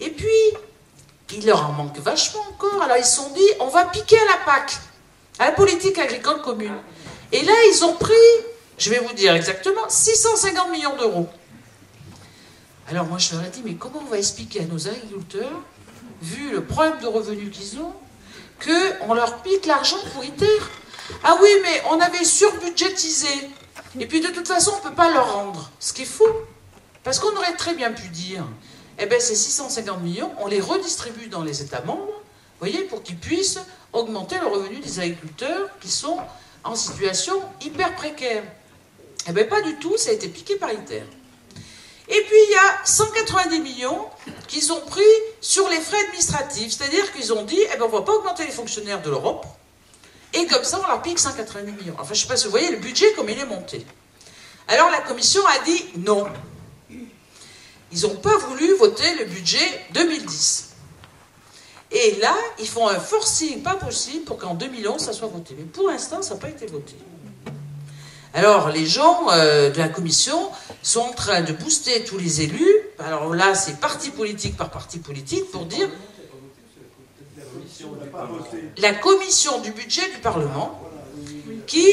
Et puis, il leur en manque vachement encore. Alors ils se sont dit, on va piquer à la PAC, à la politique agricole commune. Et là, ils ont pris, je vais vous dire exactement, 650 millions d'euros. Alors moi, je leur ai dit, mais comment on va expliquer à nos agriculteurs, vu le problème de revenus qu'ils ont, qu'on leur pique l'argent pour ITER? Ah oui, mais on avait surbudgétisé. Et puis de toute façon, on ne peut pas leur rendre. Ce qui est faux. Parce qu'on aurait très bien pu dire, eh bien ces 650 millions, on les redistribue dans les États membres, vous voyez, pour qu'ils puissent augmenter le revenu des agriculteurs qui sont en situation hyper précaire. Eh bien pas du tout, ça a été piqué par ITER. Et puis il y a 190 millions qu'ils ont pris sur les frais administratifs, c'est-à-dire qu'ils ont dit, eh bien on ne va pas augmenter les fonctionnaires de l'Europe, et comme ça on leur pique 190 millions. Enfin je ne sais pas si vous voyez le budget comme il est monté. Alors la Commission a dit non. Ils n'ont pas voulu voter le budget 2010. Et là, ils font un forcing pas possible pour qu'en 2011, ça soit voté. Mais pour l'instant, ça n'a pas été voté. Alors, les gens de la Commission sont en train de booster tous les élus. Alors là, c'est parti politique par parti politique pour dire... La commission du budget du Parlement, qui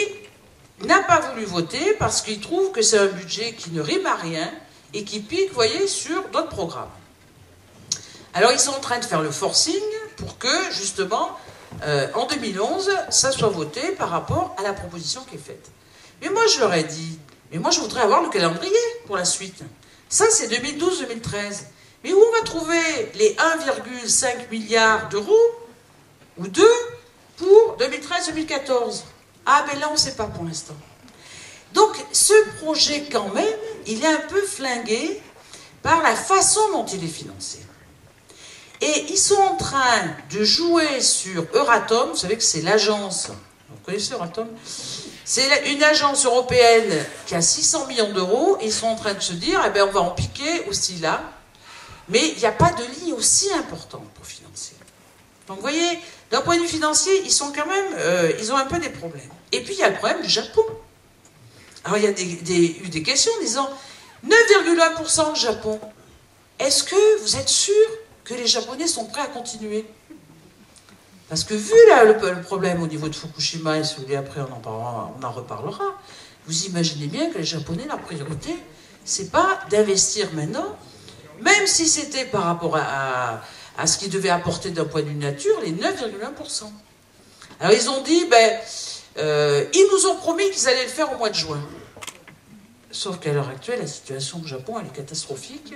n'a pas voulu voter parce qu'il trouve que c'est un budget qui ne rime à rien, et qui pique, vous voyez, sur d'autres programmes. Alors, ils sont en train de faire le forcing pour que, justement, en 2011, ça soit voté par rapport à la proposition qui est faite. Mais moi, je leur ai dit, mais moi, je voudrais avoir le calendrier pour la suite. Ça, c'est 2012-2013. Mais où on va trouver les 1,5 milliard d'euros, ou 2, pour 2013-2014? Ah, mais là, on ne sait pas pour l'instant. Donc, ce projet, quand même, il est un peu flingué par la façon dont il est financé. Et ils sont en train de jouer sur Euratom. Vous savez que c'est l'agence... Vous connaissez Euratom? C'est une agence européenne qui a 600 millions d'euros. Ils sont en train de se dire, eh bien, on va en piquer aussi là. Mais il n'y a pas de ligne aussi importante pour financer. Donc, vous voyez, d'un point de vue financier, ils sont quand même... ils ont un peu des problèmes. Et puis, il y a le problème du Japon. Alors, il y a eu des questions disant 9,1% le Japon. Est-ce que vous êtes sûr que les Japonais sont prêts à continuer? Parce que vu là, le problème au niveau de Fukushima, et si vous voulez, après on en reparlera, vous imaginez bien que les Japonais, leur priorité, c'est pas d'investir maintenant, même si c'était par rapport à ce qu'ils devaient apporter d'un point de vue nature, les 9,1%. Alors, ils ont dit, ils nous ont promis qu'ils allaient le faire au mois de juin. Sauf qu'à l'heure actuelle, la situation au Japon, elle est catastrophique.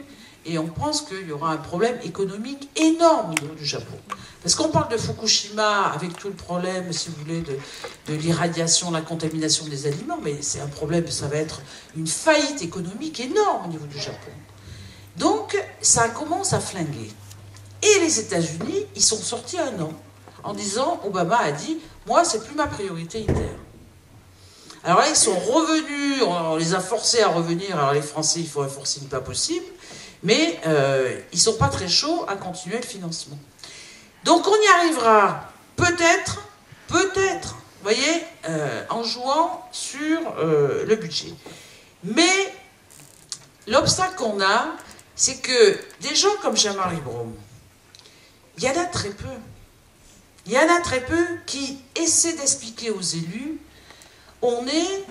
Et on pense qu'il y aura un problème économique énorme au niveau du Japon. Parce qu'on parle de Fukushima, avec tout le problème, si vous voulez, de l'irradiation, la contamination des aliments, mais c'est un problème, ça va être une faillite économique énorme au niveau du Japon. Donc, ça commence à flinguer. Et les États-Unis, ils sont sortis un an, en disant, Obama a dit, moi, c'est plus ma priorité ITER. Alors là, ils sont revenus, on les a forcés à revenir. Alors les Français, il faut un forcing pas possible, mais ils ne sont pas très chauds à continuer le financement. Donc on y arrivera peut-être, vous voyez, en jouant sur le budget. Mais l'obstacle qu'on a, c'est que des gens comme Jean-Marie Braun, il y en a très peu. Il y en a très peu qui essaient d'expliquer aux élus, on est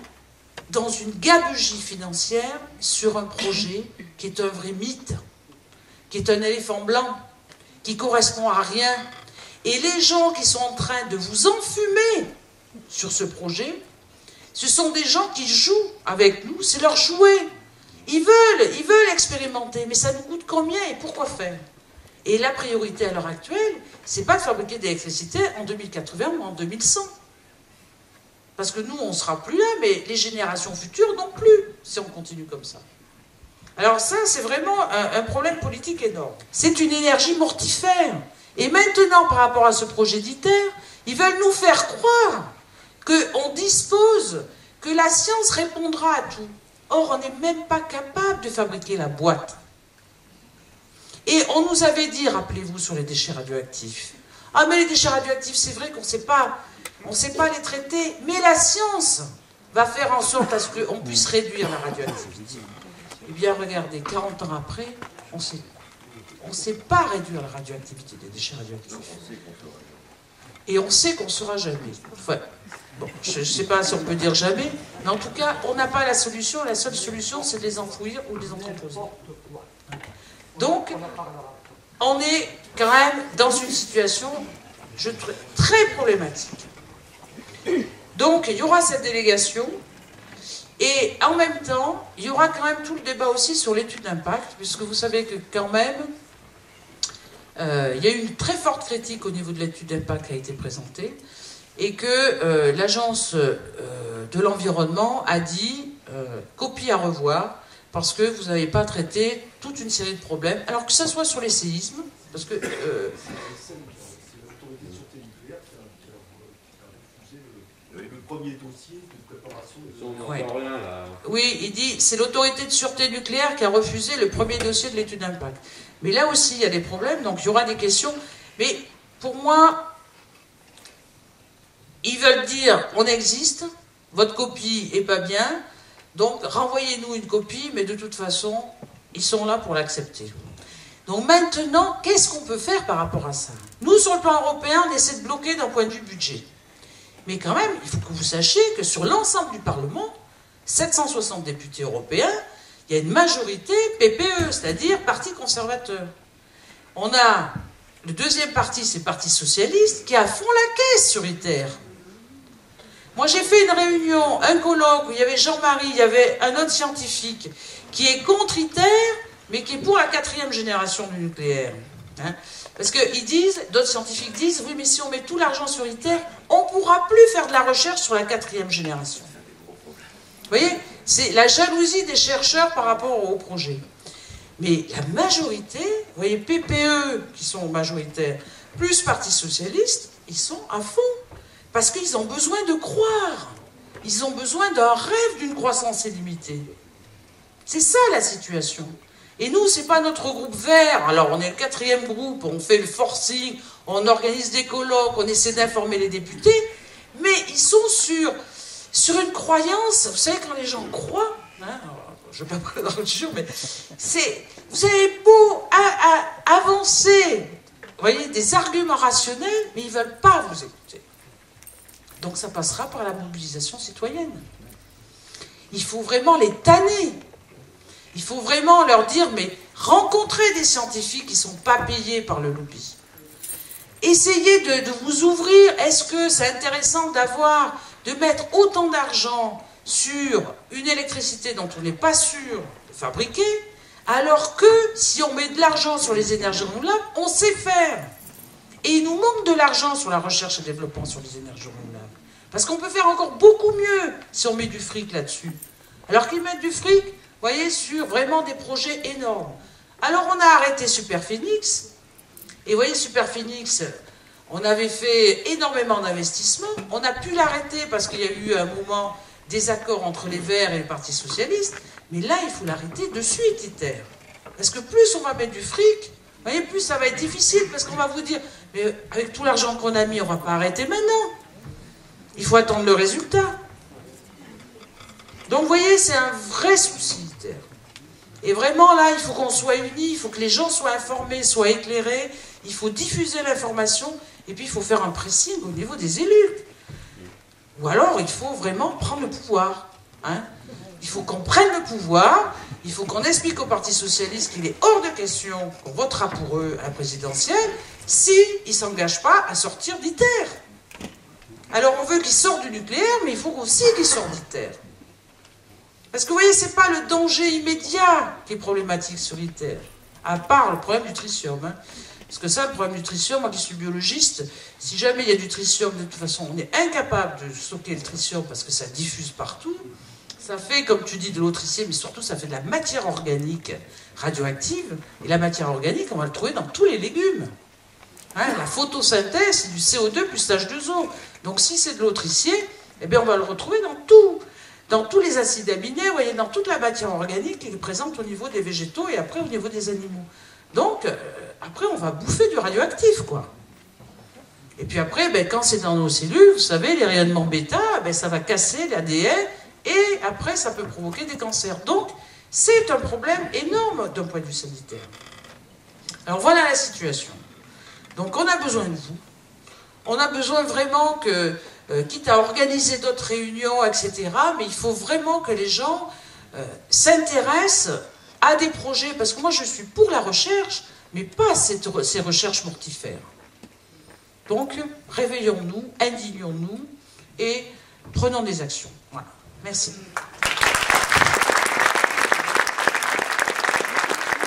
dans une gabegie financière sur un projet qui est un vrai mythe, qui est un éléphant blanc, qui correspond à rien. Et les gens qui sont en train de vous enfumer sur ce projet, ce sont des gens qui jouent avec nous, c'est leur jouet. Ils veulent expérimenter, mais ça nous coûte combien et pourquoi faire? Et la priorité à l'heure actuelle, c'est pas de fabriquer de l'électricité en 2080 ou en 2100. Parce que nous, on ne sera plus là, mais les générations futures non plus, si on continue comme ça. Alors ça, c'est vraiment un problème politique énorme. C'est une énergie mortifère. Et maintenant, par rapport à ce projet d'ITER, ils veulent nous faire croire qu'on dispose, que la science répondra à tout. Or, on n'est même pas capable de fabriquer la boîte. Et on nous avait dit, rappelez-vous, sur les déchets radioactifs. Ah, mais les déchets radioactifs, c'est vrai qu'on ne sait pas les traiter, mais la science va faire en sorte à ce qu'on puisse réduire la radioactivité. Eh bien, regardez, 40 ans après, on sait. On ne sait pas réduire la radioactivité des déchets radioactifs. Et on sait qu'on ne saura jamais. Enfin, bon, je ne sais pas si on peut dire jamais, mais en tout cas, on n'a pas la solution. La seule solution, c'est de les enfouir ou de les entreposer. Donc, on est quand même dans une situation très problématique. Donc, il y aura cette délégation, et en même temps, il y aura quand même tout le débat aussi sur l'étude d'impact, puisque vous savez que quand même, il y a eu une très forte critique au niveau de l'étude d'impact qui a été présentée, et que l'agence de l'environnement a dit copie à revoir, parce que vous n'avez pas traité toute une série de problèmes, alors que ça soit sur les séismes, parce que... Premier dossier de préparation de... Ouais. Oui, il dit c'est l'autorité de sûreté nucléaire qui a refusé le premier dossier de l'étude d'impact. Mais là aussi, il y a des problèmes, donc il y aura des questions. Mais pour moi, ils veulent dire on existe, votre copie est pas bien, donc renvoyez-nous une copie, mais de toute façon, ils sont là pour l'accepter. Donc maintenant, qu'est-ce qu'on peut faire par rapport à ça? Nous, sur le plan européen, on essaie de bloquer d'un point de vue budget. Mais quand même, il faut que vous sachiez que sur l'ensemble du Parlement, 760 députés européens, il y a une majorité PPE, c'est-à-dire Parti conservateur. On a le deuxième parti, c'est le Parti socialiste, qui a à fond la caisse sur ITER. Moi, j'ai fait une réunion, un colloque, où il y avait Jean-Marie, il y avait un autre scientifique, qui est contre ITER, mais qui est pour la 4e génération du nucléaire. Hein? Parce que ils disent, d'autres scientifiques disent, oui, mais si on met tout l'argent sur ITER, on ne pourra plus faire de la recherche sur la 4e génération. Vous voyez, c'est la jalousie des chercheurs par rapport au projet. Mais la majorité, vous voyez, PPE, qui sont majoritaires, plus Parti socialiste, ils sont à fond. Parce qu'ils ont besoin de croire. Ils ont besoin d'un rêve d'une croissance illimitée. C'est ça la situation. Et nous, ce n'est pas notre groupe vert. Alors, on est le 4e groupe, on fait le forcing, on organise des colloques, on essaie d'informer les députés, mais ils sont sur une croyance. Vous savez, quand les gens croient, hein, je ne vais pas parler de religion, mais vous avez beau avancer, vous voyez, des arguments rationnels, mais ils ne veulent pas vous écouter. Donc, ça passera par la mobilisation citoyenne. Il faut vraiment les tanner. Il faut vraiment leur dire, mais rencontrez des scientifiques qui ne sont pas payés par le lobby. Essayez de vous ouvrir. Est-ce que c'est intéressant de mettre autant d'argent sur une électricité dont on n'est pas sûr de fabriquer, alors que si on met de l'argent sur les énergies renouvelables, on sait faire. Et il nous manque de l'argent sur la recherche et développement sur les énergies renouvelables. Parce qu'on peut faire encore beaucoup mieux si on met du fric là-dessus. Alors qu'ils mettent du fric, vous voyez, sur vraiment des projets énormes. Alors on a arrêté Superphénix, et vous voyez, Superphénix, on avait fait énormément d'investissements, on a pu l'arrêter parce qu'il y a eu un moment désaccord entre les Verts et le Parti Socialiste, mais là il faut l'arrêter de suite, ITER. Parce que plus on va mettre du fric, vous voyez, plus ça va être difficile, parce qu'on va vous dire, mais avec tout l'argent qu'on a mis, on ne va pas arrêter maintenant. Il faut attendre le résultat. Donc, vous voyez, c'est un vrai souci, ITER. Et vraiment, là, il faut qu'on soit unis, il faut que les gens soient informés, soient éclairés, il faut diffuser l'information, et puis il faut faire un pressing au niveau des élus. Ou alors, il faut vraiment prendre le pouvoir. Hein. Il faut qu'on prenne le pouvoir, il faut qu'on explique au Parti Socialiste qu'il est hors de question qu'on votera pour eux à la présidentielle s'ils ne s'engagent pas à sortir d'ITER. Alors, on veut qu'ils sortent du nucléaire, mais il faut aussi qu'ils sortent d'ITER. Parce que vous voyez, ce n'est pas le danger immédiat qui est problématique sur ITER, à part le problème du tritium. Hein. Parce que ça, le problème du tritium, moi qui suis biologiste, si jamais il y a du tritium, de toute façon, on est incapable de stocker le tritium parce que ça diffuse partout. Ça fait, comme tu dis, de l'eau tritium, mais surtout, ça fait de la matière organique radioactive. Et la matière organique, on va le trouver dans tous les légumes. Hein, la photosynthèse, c'est du CO2 plus H2O. Donc si c'est de l'eau tritium, eh bien, on va le retrouver dans tous les acides aminés, vous voyez, dans toute la matière organique qui est présente au niveau des végétaux et après au niveau des animaux. Donc, après, on va bouffer du radioactif, quoi. Et puis après, ben, quand c'est dans nos cellules, vous savez, les rayonnements bêta, ben, ça va casser l'ADN et après, ça peut provoquer des cancers. Donc, c'est un problème énorme d'un point de vue sanitaire. Alors voilà la situation. Donc on a besoin de vous. On a besoin vraiment que, quitte à organiser d'autres réunions, etc., mais il faut vraiment que les gens s'intéressent à des projets, parce que moi je suis pour la recherche, mais pas ces recherches mortifères. Donc, réveillons-nous, indignons-nous et prenons des actions. Voilà. Merci.